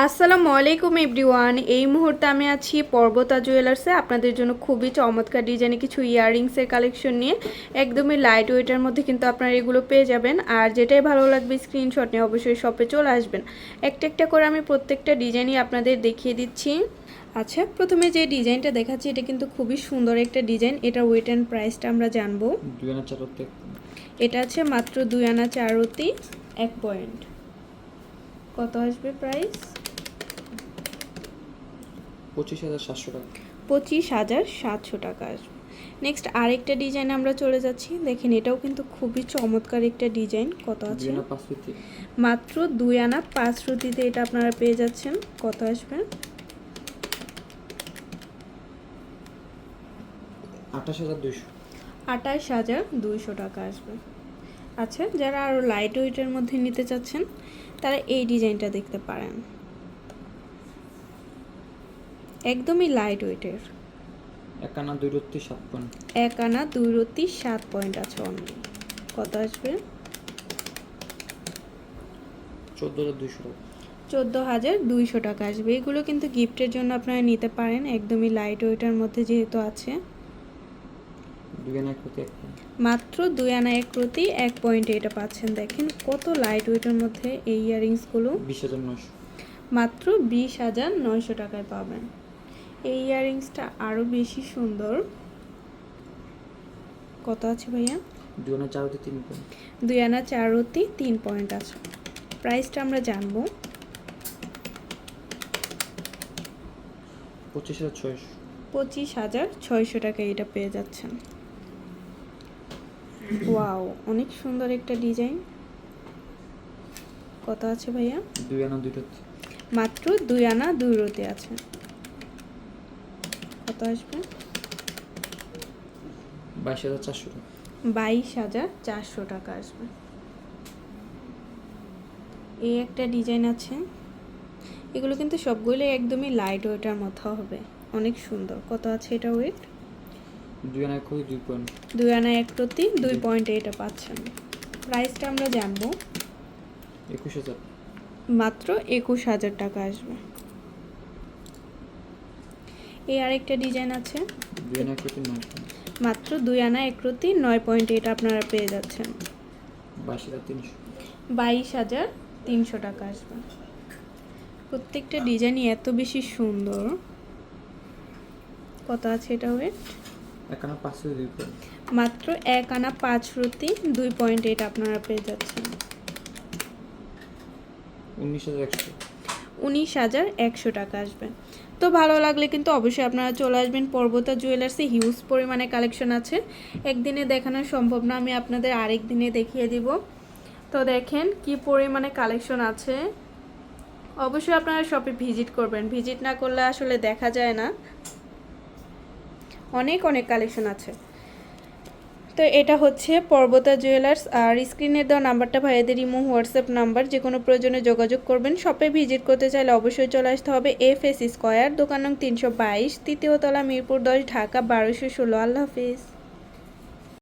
আসসালামু আলাইকুম এভরিওয়ান। এই মুহূর্তে আমি আছি পর্বতা জুয়েলার্সে আপনাদের জন্য খুবই চমৎকার ডিজাইনে কিছু ইয়াররিংসের কালেকশন নিয়ে। একদমই লাইট ওয়েটের মধ্যে কিন্তু আপনারা এগুলো পেয়ে যাবেন। আর যেটাই ভালো লাগবে স্ক্রিনশট নিয়ে অবশ্যই শপে চলে আসবেন। একটা একটা করে আমি প্রত্যেকটা ডিজাইনই আপনাদের দেখিয়ে দিচ্ছি। আচ্ছা, প্রথমে যে ডিজাইনটা দেখাচ্ছি এটা কিন্তু খুবই সুন্দর একটা ডিজাইন। এটার ওয়েট অ্যান্ড প্রাইসটা আমরা জানবো। এটা আছে মাত্র 2 আনা 4 রতি 1 পয়েন্ট। কত আসবে প্রাইস? 25,700 টাকা। 25,700 টাকা আসবে। নেক্সট আরেকটা ডিজাইন আমরা চলে যাচ্ছি। দেখেন এটাও কিন্তু খুবই চমৎকার একটা ডিজাইন। কত আছে? মাত্র 2 আনা 5 রতিতে এটা আপনারা পেয়ে যাচ্ছেন। কত আসবে? 28,200। 28,200 টাকা আসবে। আচ্ছা, যারা আরও লাইট ওয়েটের মধ্যে নিতে চাচ্ছেন তারা এই ডিজাইনটা দেখতে পারেন। একদমই লাইট ওয়েটের। 1 আনা 2 রত্তি 7 পয়েন্ট। 1 আনা 2 রতি 7 পয়েন্ট আছে অনলি। কত আসবে? 14,200 টাকা। 14,200 টাকা আসবে। এগুলো কিন্তু গিফটের জন্য আপনারা নিতে পারেন। একদমই লাইট ওয়েটের মধ্যে যেহেতু আছে। 2 আনা 1 রত্তি 1 পয়েন্ট। মাত্র 2 আনা 1 রতি 1 পয়েন্টে এটা পাচ্ছেন। দেখেন কত লাইট ওয়েটের মধ্যে এই ইয়াররিংসগুলো। 20,900। মাত্র 20,900 টাকায় পাবেন। এই ইয়াররিংসটা আরও বেশি সুন্দর। কত আছে ভাইয়া? 2 আনা 4 রত্তি 3 পয়েন্ট। 2 আনা 4 রতি 3 পয়েন্ট আছে। প্রাইসটা আমরা জানবো। 25,600। 25,600 টাকায় এটা পেয়ে যাচ্ছেন। ওয়াও, অনেক সুন্দর একটা ডিজাইন। কত আছে ভাইয়া? 2 আনা 2 রত্তি। মাত্র 2 আনা 2 রতি আছে। কত আসবে? 22,400 টাকা। 22,400 টাকা আসবে। এই একটা ডিজাইন আছে। এগুলো কিন্তু সবগুলো একদমই লাইট ওয়েটের মতো হবে। অনেক সুন্দর। কত আছে এটা ওয়েট? 2 আনা 1 রত্তি 2 পয়েন্ট। 2 আনা 1 রতি 2 পয়েন্টে এটা পাচ্ছেন। প্রাইসটা আমরা জানবো। 21,000। মাত্র 21,000 টাকা আসবে। এই আরেকটা ডিজাইন আছে। 2 আনা 1 রত্তি 9 পয়েন্ট। মাত্র 2 আনা 1 রতি 9 পয়েন্টে এটা আপনারা পেয়ে যাচ্ছেন। 22,300। 22,300 টাকা আসবে। প্রত্যেকটা ডিজাইনই এত বেশি সুন্দর। কত আছে এটা ওয়েট? 1 আনা 5 রত্তি 2 পয়েন্ট। মাত্র 1 আনা 5 রতি 2 পয়েন্টে এটা আপনারা পেয়ে যাচ্ছেন। 19,100। 19,100 টাকা আসবে। তো ভালো লাগলে কিন্তু অবশ্যই আপনারা চলে আসবেন পর্বতা জুয়েলার্সে। হিউজ পরিমাণে কালেকশন আছে। একদিনে দেখানো সম্ভব না, আমি আপনাদের আরেক দিনে দেখিয়ে দিব। তো দেখেন কি পরিমাণে কালেকশন আছে। অবশ্যই আপনারা শপে ভিজিট করবেন। ভিজিট না করলে আসলে দেখা যায় না। অনেক অনেক কালেকশন আছে। তো এটা হচ্ছে পর্বতা জুয়েলার্স। আর স্ক্রিনে দেওয়া নাম্বারটা ভাইয়াদের ইমো হোয়াটসঅ্যাপ নাম্বার, যে কোনো প্রয়োজনে যোগাযোগ করবেন। শপে ভিজিট করতে চাইলে অবশ্যই চলে আসতে হবে FS স্কয়ার, দোকান নং 322, তৃতীয় তলা, মিরপুর 10, ঢাকা 1216। আল্লাহ হাফিজ।